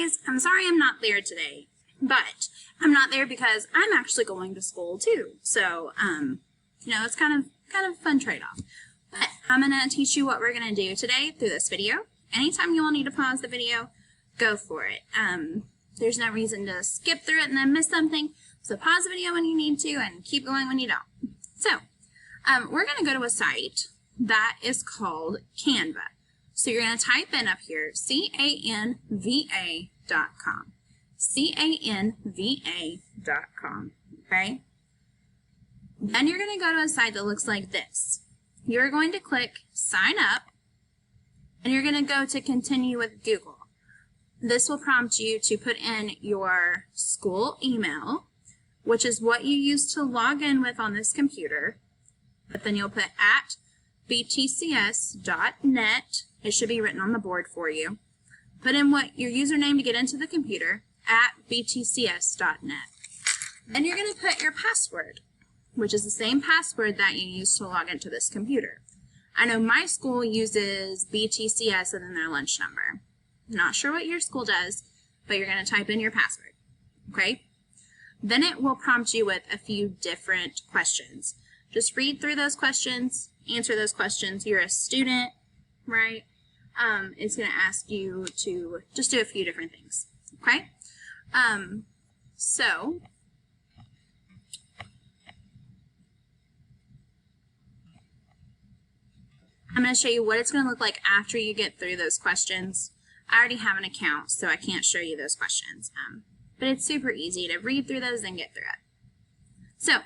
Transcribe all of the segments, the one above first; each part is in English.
guys, I'm sorry I'm not there today, but I'm not there because I'm actually going to school too. So, you know, it's kind of a fun trade-off. But I'm going to teach you what we're going to do today through this video. Anytime you will need to pause the video, go for it. There's no reason to skip through it and then miss something. So pause the video when you need to and keep going when you don't. So, we're going to go to a site that is called Canva. So you're going to type in up here, canva.com. canva.com, okay? Then you're going to go to a site that looks like this. You're going to click Sign Up, and you're going to go to Continue with Google. This will prompt you to put in your school email, which is what you use to log in with on this computer. But then you'll put at btcs.net. It should be written on the board for you. Put in what your username to get into the computer at btcs.net. Then you're going to put your password, which is the same password that you use to log into this computer. I know my school uses BTCS and then their lunch number. Not sure what your school does, but you're going to type in your password, okay? Then it will prompt you with a few different questions. Just read through those questions, answer those questions. You're a student, right? It's going to ask you to just do a few different things, okay? So I'm going to show you what it's going to look like after you get through those questions. I already have an account, so I can't show you those questions, but it's super easy to read through those and get through it. So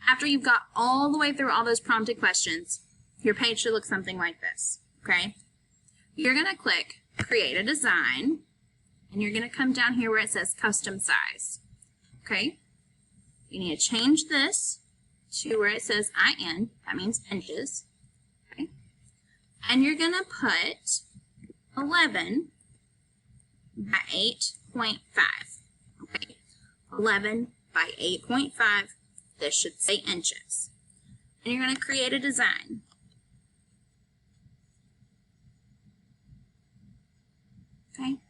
after you've got all the way through all those prompted questions, your page should look something like this, okay? You're going to click Create a Design, and you're going to come down here where it says Custom Size, okay? You need to change this to where it says IN, that means inches, okay? And you're going to put 11 by 8.5, okay? 11 by 8.5, this should say inches. And you're going to create a design. Okay?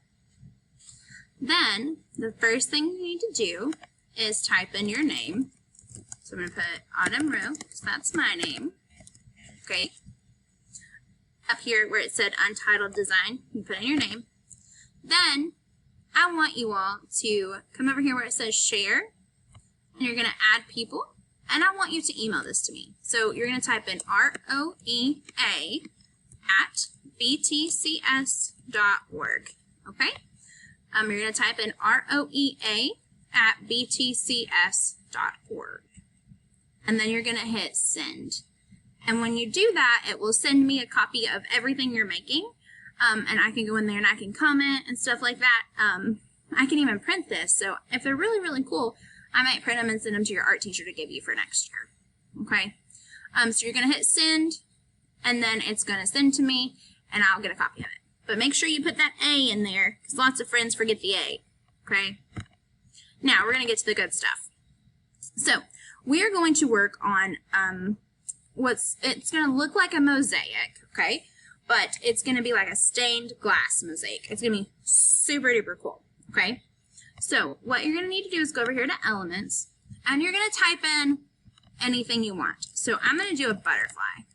Then, the first thing you need to do is type in your name. So I'm going to put Autumn Rowe, because that's my name. Okay? Up here where it said Untitled Design, you put in your name. Then, I want you all to come over here where it says Share, and you're going to add people, and I want you to email this to me. So you're going to type in roea@btcs.org, okay? You're going to type in roea@btcs.org, and then you're going to hit Send. And when you do that, it will send me a copy of everything you're making, and I can go in there and I can comment and stuff like that. I can even print this, so if they're really, really cool, I might print them and send them to your art teacher to give you for next year, okay? So you're going to hit Send, and then it's going to send to me, and I'll get a copy of it. But make sure you put that A in there, because lots of friends forget the A, okay? Now, we're going to get to the good stuff. So, we are going to work on it's going to look like a mosaic, okay? But it's going to be like a stained glass mosaic. It's going to be super duper cool, okay? So what you're going to need to do is go over here to Elements, and you're going to type in anything you want. So I'm going to do a butterfly,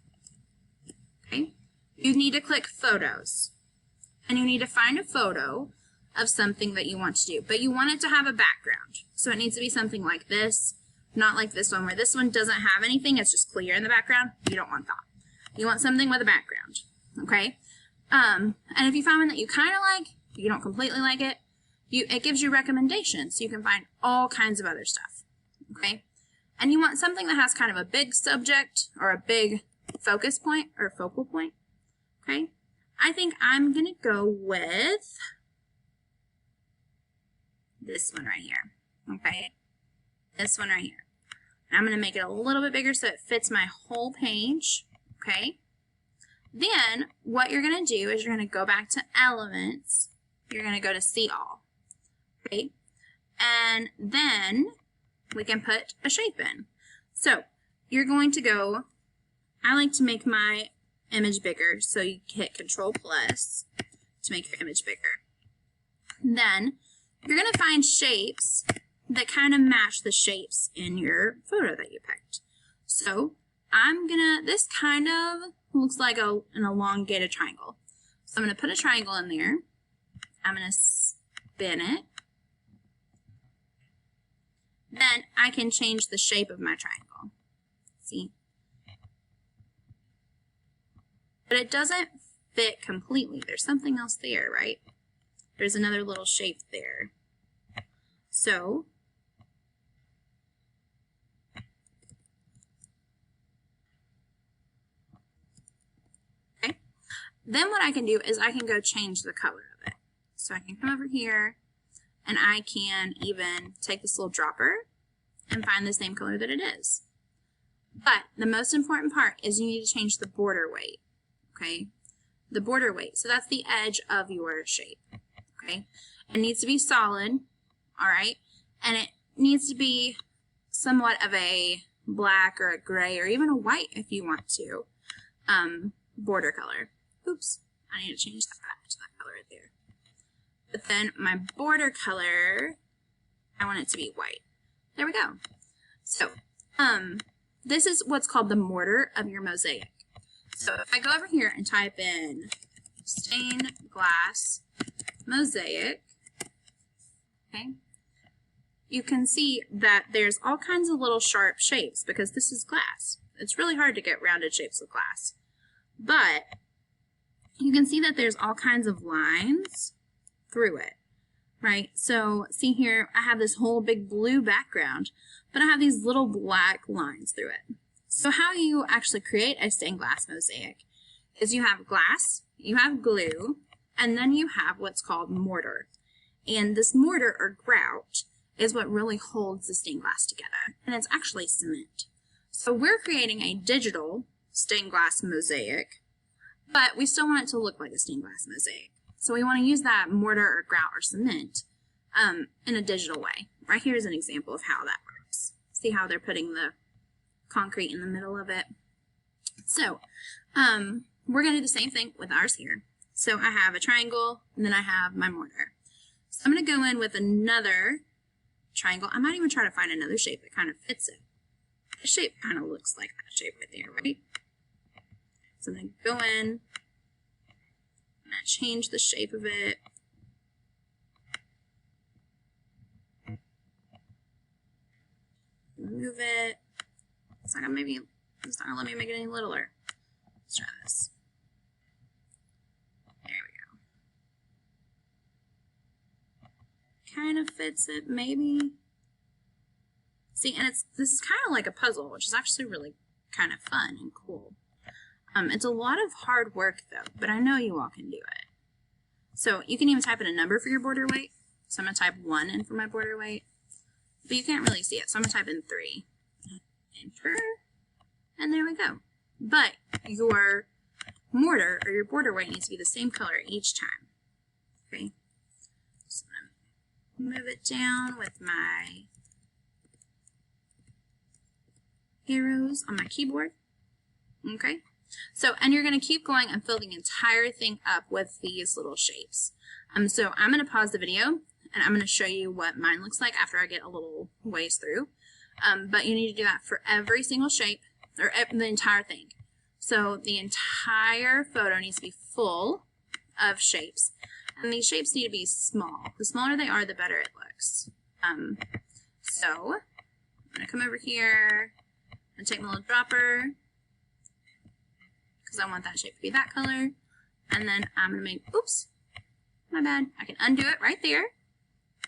okay? You need to click Photos, and you need to find a photo of something that you want to do, but you want it to have a background. So it needs to be something like this, not like this one, where this one doesn't have anything, it's just clear in the background. You don't want that. You want something with a background, okay? And if you find one that you kind of like, you don't completely like it, it gives you recommendations, so you can find all kinds of other stuff, okay? And you want something that has kind of a big subject or a big focus point or focal point, okay? I think I'm going to go with this one right here, okay? This one right here. And I'm going to make it a little bit bigger so it fits my whole page, okay? Then what you're going to do is you're going to go back to Elements. You're going to go to See All, okay? And then we can put a shape in. So you're going to go, I like to make my image bigger, so you hit Control+ to make your image bigger. then you're going to find shapes that kind of match the shapes in your photo that you picked. So this kind of looks like an elongated triangle. So I'm going to put a triangle in there. I'm going to spin it. Then I can change the shape of my triangle. See? But it doesn't fit completely. There's something else there, right? There's another little shape there. So then what I can do is I can go change the color of it. So I can come over here and I can even take this little dropper and find the same color that it is. But the most important part is you need to change the border weight, okay? The border weight. So that's the edge of your shape, okay? It needs to be solid, all right? And it needs to be somewhat of a black or a gray or even a white if you want to, border color. Oops, I need to change that back to that color right there. But then my border color, I want it to be white. There we go. So, this is what's called the mortar of your mosaic. So if I go over here and type in stained glass mosaic, okay, you can see that there's all kinds of little sharp shapes because this is glass. It's really hard to get rounded shapes with glass. But you can see that there's all kinds of lines through it, right? So see here, I have this whole big blue background, but I have these little black lines through it. So how you actually create a stained glass mosaic is you have glass, you have glue, and then you have what's called mortar. And this mortar or grout is what really holds the stained glass together, and it's actually cement. So we're creating a digital stained glass mosaic, but we still want it to look like a stained glass mosaic. So we want to use that mortar or grout or cement in a digital way. Right here is an example of how that works. See how they're putting the concrete in the middle of it? So we're going to do the same thing with ours here. So I have a triangle, and then I have my mortar. So I'm going to go in with another triangle. I might even try to find another shape that kind of fits it. The shape kind of looks like that shape right there, right? So I'm going to go in, I'm going to change the shape of it. Move it. It's not going to let me make it any littler. Let's try this. There we go. Kind of fits it, maybe. See, and this is kind of like a puzzle, which is actually really kind of fun and cool. It's a lot of hard work though, but I know you all can do it. So you can even type in a number for your border weight. So I'm going to type 1 in for my border weight, but you can't really see it. So I'm going to type in 3. Enter, and there we go. But your mortar or your border weight needs to be the same color each time. Okay, so I'm going to move it down with my arrows on my keyboard. Okay. So, and you're going to keep going and fill the entire thing up with these little shapes. So I'm going to pause the video and I'm going to show you what mine looks like after I get a little ways through. But you need to do that for every single shape, or the entire thing. So the entire photo needs to be full of shapes. And these shapes need to be small. The smaller they are, the better it looks. So I'm going to come over here and take my little dropper, because I want that shape to be that color. And then I'm going to make, oops, my bad. I can undo it right there.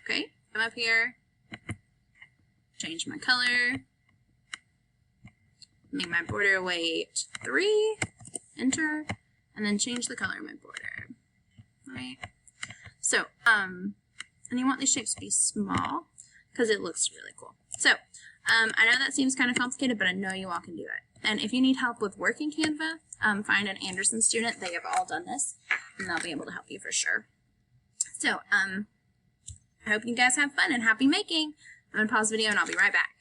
Okay, come up here, change my color, make my border weight 3, enter, and then change the color of my border. All right. So, and you want these shapes to be small because it looks really cool. So, I know that seems kind of complicated, but I know you all can do it. And if you need help with working Canva, find an Anderson student. They have all done this, and they'll be able to help you for sure. So, I hope you guys have fun and happy making. I'm going to pause the video, and I'll be right back.